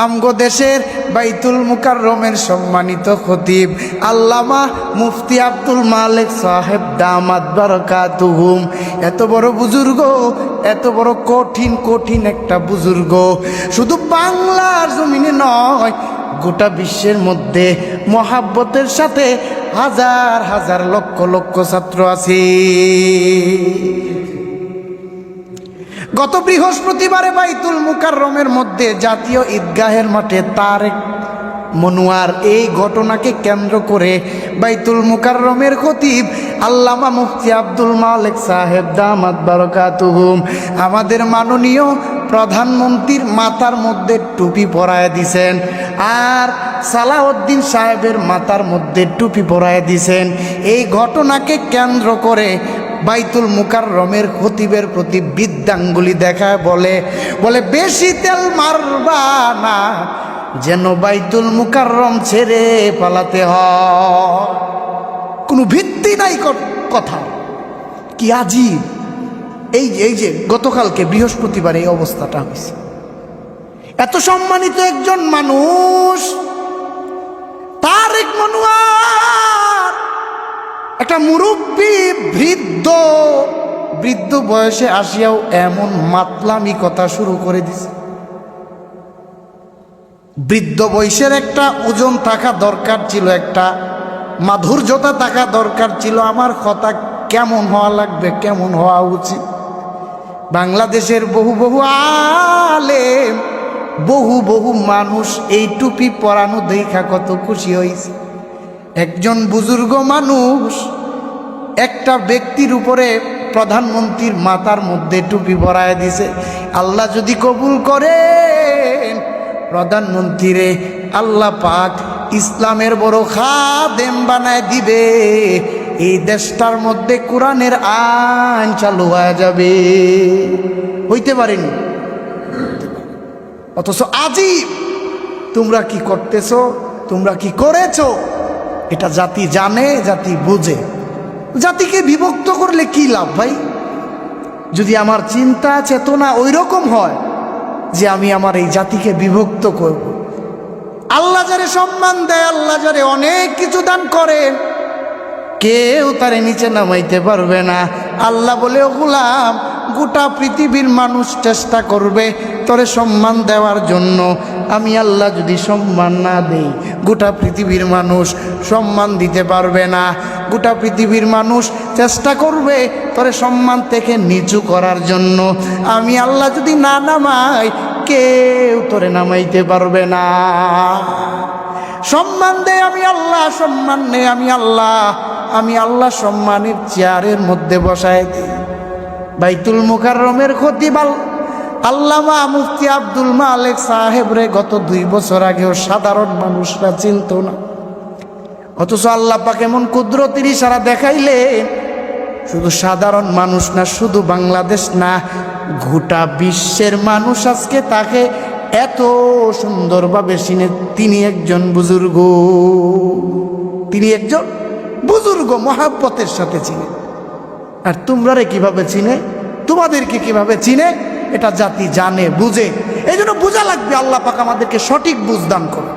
আমগো দেশের বাইতুল মুকাররমের সম্মানিত খতিব আল্লামা মুফতি আব্দুল মালিক সাহেব দামাত বারাকাতুহুম, এত বড় বুজুর্গ, এত বড় কঠিন একটা বুজুর্গ, শুধু বাংলার জমিনে নয় গোটা বিশ্বের মধ্যে মহাব্বতের সাথে হাজার হাজার লক্ষ লক্ষ ছাত্র আছে। গত বৃহস্পতিবারে বাইতুল মুকাররমের মধ্যে জাতীয় ঈদগাহের মাঠে তারেক মনোয়ার এই ঘটনাকে কেন্দ্র করে বাইতুল মুকাররমের খতিব আল্লামা মুফতি আব্দুল মালিক সাহেব দামাত বারাকাতুহুম আমাদের মাননীয় প্রধানমন্ত্রীর মাথার মধ্যে টুপি পরায় দিছেন, আর সালাউদ্দিন সাহেবের মাথার মধ্যে টুপি পরায় দিছেন। এই ঘটনাকে কেন্দ্র করে বাইতুল মুকাররমের খতিবের প্রতি বিদ্যাঙ্গুলি দেখায় বলে বেশি তেল মারবা না, যেন বাইতুল মুকাররম ছেড়ে পালাতে হয়। কোনো ভিত্তি নাই কথা, কি আজীব। এই যে গতকালকে বৃহস্পতিবার এই অবস্থাটা হয়েছে। এত সম্মানিত একজন মানুষ তারেক মনোয়ার, একটা মুরব্বী বৃদ্ধ বয়সে আসিয়াও এমন মাতলামি কথা শুরু করে দিছে। বৃদ্ধ বয়সের একটা ওজন থাকা দরকার ছিল, একটা মাধুর্যতা থাকা দরকার ছিল। আমার কথা কেমন হওয়া লাগবে, কেমন হওয়া উচিত। বাংলাদেশের বহু আলেম, বহু মানুষ এই টুপি পরানো দেখা কত খুশি হয়েছে। একজন বুজুর্গ মানুষ একটা ব্যক্তির উপরে প্রধানমন্ত্রীর মাথার মধ্যে টুপি পরায় দিছে। আল্লাহ যদি কবুল করেন প্রধানমন্ত্রীরে আল্লাহ পাক ইসলামের বড় খাদেম বানায় দিবে, এই দেশটার মধ্যে কোরআনের আইন চালু হয়ে যাবে। হইতে পারেনি, অথচ আজীব তোমরা কি করতেছো, তোমরা কি করেছো এটা জাতি জানে, জাতি বুঝে। জাতিকে বিভক্ত করলে কি লাভ ভাই? যদি আমার চিন্তা চেতনা ওই রকম হয় যে আমি আমার এই জাতিকে বিভক্ত করব। আল্লাহ যারে সম্মান দেয়, আল্লাহ যারে অনেক কিছু দান করেন, কেউ তারে নিচে নামাইতে পারবে না। আল্লাহ বলে, ও গোলাম, গোটা পৃথিবীর মানুষ চেষ্টা করবে তোরে সম্মান দেওয়ার জন্য, আমি আল্লাহ যদি সম্মান না দেই গোটা পৃথিবীর মানুষ সম্মান দিতে পারবে না। গোটা পৃথিবীর মানুষ চেষ্টা করবে তোরে সম্মান থেকে নিচু করার জন্য, আমি আল্লাহ যদি না নামাই কেউ তোরে নামাইতে পারবে না। সম্মান দেয় আমি আল্লাহ, সম্মান নেই আমি আল্লাহ। আমি আল্লাহ সম্মানের চেয়ারের মধ্যে বসায় দিই। বাইতুল মুকাররমের খতিব আল্লামা মুফতি আব্দুল মালিক সাহেব রে গত 2 বছর আগেও সাধারণ মানুষরা চিনত না, অথচ আল্লাহ পাক এমন কুদরতের ইশারা দেখাইলেন, শুধু সাধারণ মানুষ না, শুধু বাংলাদেশ না, গোটা বিশ্বের মানুষ আজকে তাকে এত সুন্দরভাবে চিনে। তিনি একজন বুজুর্গ, তিনি একজন বুজুর্গ, মহাব্বতের সাথে চিনে। আর তোমরা রে কিভাবে চিনে, তোমাদেরকে কিভাবে চিনে, এটা জাতি জানে, বুঝে। এই জন্য বোঝা লাগবে। আল্লাহ পাক আমাদেরকে সঠিক বুঝ দান করুন।